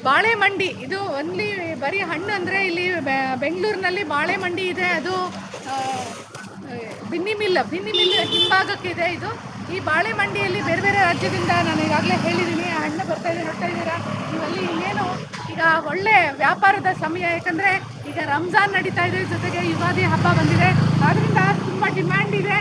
ಬಾಳೆ ಮಂಡಿ ಇದು ಒನ್ಲಿ ಬರೀ ಹಣ್ಣು ಅಂದರೆ ಇಲ್ಲಿ ಬೆಂಗಳೂರಿನಲ್ಲಿ ಬಾಳೆ ಮಂಡಿ ಇದೆ. ಅದು ಆ, ಬಿನ್ನಿ ಮಿಲ್ ಹಿಂಭಾಗಕ್ಕಿದೆ ಇದು. ಈ ಬಾಳೆ ಮಂಡಿಯಲ್ಲಿ ಬೇರೆ ಬೇರೆ ರಾಜ್ಯದಿಂದ ನಾನು ಈಗಾಗಲೇ ಹೇಳಿದ್ದೀನಿ ಹಣ್ಣು ಬರ್ತಾ ಇದೆ, ನೋಡ್ತಾ ಇದ್ದೀರಾ ನೀವಲ್ಲಿ. ಇನ್ನೇನು ಈಗ ಒಳ್ಳೆ ವ್ಯಾಪಾರದ ಸಮಯ, ಯಾಕಂದರೆ ಈಗ ರಂಜಾನ್ ನಡೀತಾ ಇದೆ, ಜೊತೆಗೆ ಯುಗಾದಿ ಹಬ್ಬ ಬಂದಿದೆ. ಆದ್ದರಿಂದ ತುಂಬ ಡಿಮ್ಯಾಂಡ್ ಇದೆ.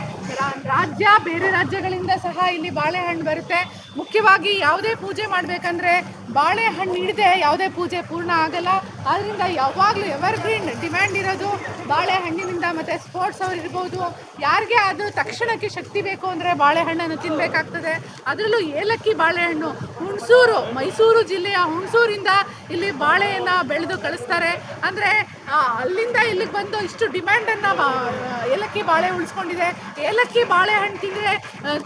ರಾಜ್ಯ ಬೇರೆ ರಾಜ್ಯಗಳಿಂದ ಸಹ ಇಲ್ಲಿ ಬಾಳೆಹಣ್ಣು ಬರುತ್ತೆ. ಮುಖ್ಯವಾಗಿ ಯಾವುದೇ ಪೂಜೆ ಮಾಡಬೇಕಂದ್ರೆ ಬಾಳೆಹಣ್ಣು ಹಿಡಿದೆ ಯಾವುದೇ ಪೂಜೆ ಪೂರ್ಣ ಆಗಲ್ಲ. ಆದ್ದರಿಂದ ಯಾವಾಗಲೂ ಎವರ್ಗ್ರೀನ್ ಡಿಮ್ಯಾಂಡ್ ಇರೋದು ಬಾಳೆಹಣ್ಣಿನಿಂದ. ಮತ್ತು ಸ್ಪೋರ್ಟ್ಸ್ ಅವ್ರು ಇರ್ಬೋದು, ಯಾರಿಗೆ ಆದರೂ ತಕ್ಷಣಕ್ಕೆ ಶಕ್ತಿ ಬೇಕು ಅಂದರೆ ಬಾಳೆಹಣ್ಣನ್ನು ತಿನ್ನಬೇಕಾಗ್ತದೆ. ಅದರಲ್ಲೂ ಏಲಕ್ಕಿ ಬಾಳೆಹಣ್ಣು ಮೈಸೂರು ಜಿಲ್ಲೆಯ ಹುಣಸೂರಿಂದ ಇಲ್ಲಿ ಬಾಳೆಯನ್ನು ಬೆಳೆದು ಕಳಿಸ್ತಾರೆ. ಅಂದರೆ ಅಲ್ಲಿಂದ ಇಲ್ಲಿಗೆ ಬಂದು ಇಷ್ಟು ಡಿಮ್ಯಾಂಡನ್ನು ಏಲಕ್ಕಿ ಬಾಳೆ ಉಳಿಸ್ಕೊಂಡಿದೆ. ಏಲಕ್ಕಿ ಬಾಳೆಹಣ್ಣು ತಿಂದರೆ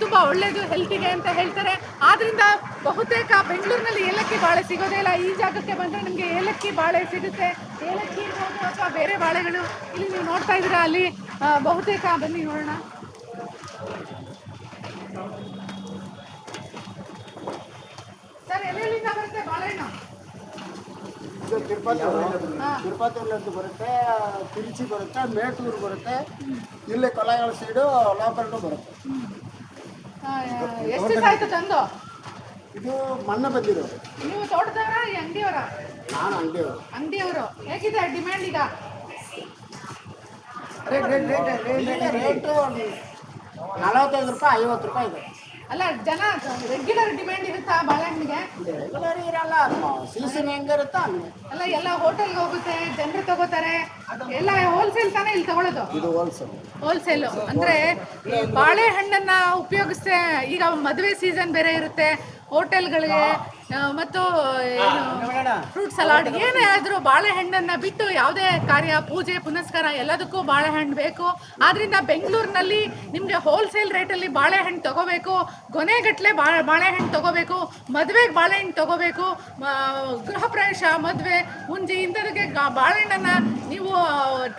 ತುಂಬ ಒಳ್ಳೆಯದು ಹೆಲ್ತಿಗೆ ಅಂತ ಹೇಳ್ತಾರೆ. ಆದ್ದರಿಂದ ಬಹುತೇಕ ಬೆಂಗಳೂರಿನಲ್ಲಿ ಏಲಕ್ಕಿ ಬಾಳೆ ಸಿಗೋದೇ ಇಲ್ಲ. ಈ ಜಾಗಕ್ಕೆ ಬಂದರೆ ನಿಮಗೆ ಏಲಕ್ಕಿ ಬಾಳೆ ಸಿಗುತ್ತೆ. ಏಲಕ್ಕಿ ಇರ್ಬೋದು ಅಥವಾ ಬೇರೆ ಬಾಳೆಗಳು ಇಲ್ಲಿ ನೀವು ನೋಡ್ತಾ ಇದ್ದೀರಾ. ಅಲ್ಲಿ ಬಹುತೇಕ ಬನ್ನಿ ನೋಡೋಣ. ಸರ್ ಎಲ್ಲೆಲ್ಲಿಂದ ಬರುತ್ತೆ ಬಾಳೆಹಣ್ಣು? ತಿರುಪತಿಯಲ್ಲಂತೂ ಬರುತ್ತೆ, ತಿರುಚಿ ಬರುತ್ತೆ, ಮೇಟೂರು ಬರುತ್ತೆ, ಇಲ್ಲಿ ಕೊಲೆಗಳ ಸೈಡು ಲೋಕಲ್ನು ಬರುತ್ತೆ. ಎಷ್ಟು ದಿವಸ ಆಯ್ತು ತಂದು? ಇದು ಮೊನ್ನೆ ಬಂದಿರೋದು. ನೀವು ತೋಟದವರ ಅಂಗಡಿಯವರ? ನಾನು ಅಂಗಡಿಯವರು. ಹೇಗಿದೆ ಡಿಮ್ಯಾಂಡ್ ಈಗ? ರೇಟು 45 ರೂಪಾಯಿ 50 ರೂಪಾಯಿ ಇದೆ. ಅಲ್ಲ, ಜನ ರೆಗ್ಯುಲರ್ ಡಿಮ್ಯಾಂಡ್ ಇರುತ್ತಾ ಬಾಳೆಹಣ್ಣಿಗೆ? ರೆಗ್ಯುಲರ್ ಇರಲ್ಲ, ಸೀಸನ್ ಹೆಂಗಿರುತ್ತೋ ಹಂಗೆ. ಅಲ್ಲ, ಎಲ್ಲ ಹೋಟೆಲ್ಗೆ ಹೋಗುತ್ತೆ, ಜನರು ತಗೋತಾರೆ. ಎಲ್ಲ ಹೋಲ್ಸೇಲ್ ತಾನೇ ಇಲ್ಲಿ ತಗೊಳ್ಳೋದು? ಇದು ಹೋಲ್ಸೇಲು ಅಂದರೆ ಈ ಬಾಳೆಹಣ್ಣನ್ನು ಉಪಯೋಗಿಸ್ತೇ. ಈಗ ಮದುವೆ ಸೀಸನ್ ಬೇರೆ ಇರುತ್ತೆ ಹೋಟೆಲ್ಗಳಿಗೆ, ಮತ್ತು ಫ್ರೂಟ್ ಸಲಾಡ್ ಏನೇ ಆದರೂ ಬಾಳೆಹಣ್ಣನ್ನು ಬಿಟ್ಟು ಯಾವುದೇ ಕಾರ್ಯ, ಪೂಜೆ ಪುನಸ್ಕಾರ ಎಲ್ಲದಕ್ಕೂ ಬಾಳೆಹಣ್ಣು ಬೇಕು. ಆದ್ದರಿಂದ ಬೆಂಗಳೂರಿನಲ್ಲಿ ನಿಮಗೆ ಹೋಲ್ಸೇಲ್ ರೇಟಲ್ಲಿ ಬಾಳೆಹಣ್ಣು ತಗೋಬೇಕು, ಗೊನೆಗಟ್ಟಲೆ ಬಾಳೆಹಣ್ಣು ತಗೋಬೇಕು, ಮದುವೆಗೆ ಬಾಳೆಹಣ್ಣು ತಗೋಬೇಕು, ಗೃಹ ಪ್ರವೇಶ, ಮದುವೆ, ಮುಂಜಿ ಇಂಥದಕ್ಕೆ ಬಾಳೆಹಣ್ಣನ್ನು ನೀವು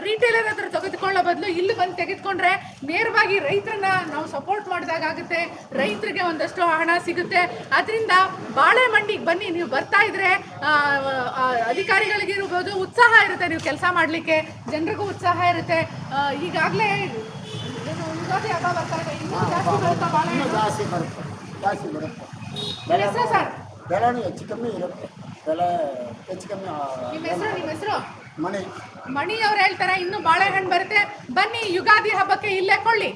ರೀಟೇಲರ್ ಹತ್ರ ತೆಗೆದುಕೊಳ್ಳೋ ಬದಲು ಇಲ್ಲಿ ಬಂದು ತೆಗೆದುಕೊಂಡ್ರೆ ನೇರವಾಗಿ ರೈತರನ್ನ ನಾವು ಸಪೋರ್ಟ್ ಮಾಡಿದಾಗುತ್ತೆ. ರೈತರಿಗೆ ಒಂದಷ್ಟು ಹಣ ಸಿಗುತ್ತೆ. ಅದರಿಂದ ಬಾಳೆ ಮಂಡಿಗೆ ಬನ್ನಿ. ನೀವು ಬರ್ತಾ ಇದ್ರೆ ಅಧಿಕಾರಿಗಳಿಗಿರ್ಬೋದು ಉತ್ಸಾಹ ಇರುತ್ತೆ, ನೀವು ಕೆಲಸ ಮಾಡಲಿಕ್ಕೆ ಜನರಿಗೂ ಉತ್ಸಾಹ ಇರುತ್ತೆ. ಈಗಾಗಲೇ ಯುಗಾದಿ ಹಬ್ಬ ಬರ್ತಾ ಇದೆ, ಇನ್ನೂ ಜಾಸ್ತಿ ಬರುತ್ತಾ ಬಾಳೆಹಣ್ಣು? ಜಾಸ್ತಿ ಬರುತ್ತೆ. ಹೆಸರು ಸರ್? ಬೆಲೆನೂ ಹೆಚ್ಚು ಕಮ್ಮಿ ಇರುತ್ತೆ. ಬೆಲೆ ಹೆಚ್ಚು ಕಮ್ಮಿ. ನಿಮ್ಮ ಹೆಸರು? ಮಣಿ. ಮಣಿ ಅವ್ರು ಹೇಳ್ತಾರೆ ಇನ್ನೂ ಬಾಳೆಹಣ್ಣು ಬರುತ್ತೆ, ಬನ್ನಿ ಯುಗಾದಿ ಹಬ್ಬಕ್ಕೆ ಇಲ್ಲೇ ಕೊಳ್ಳಿ.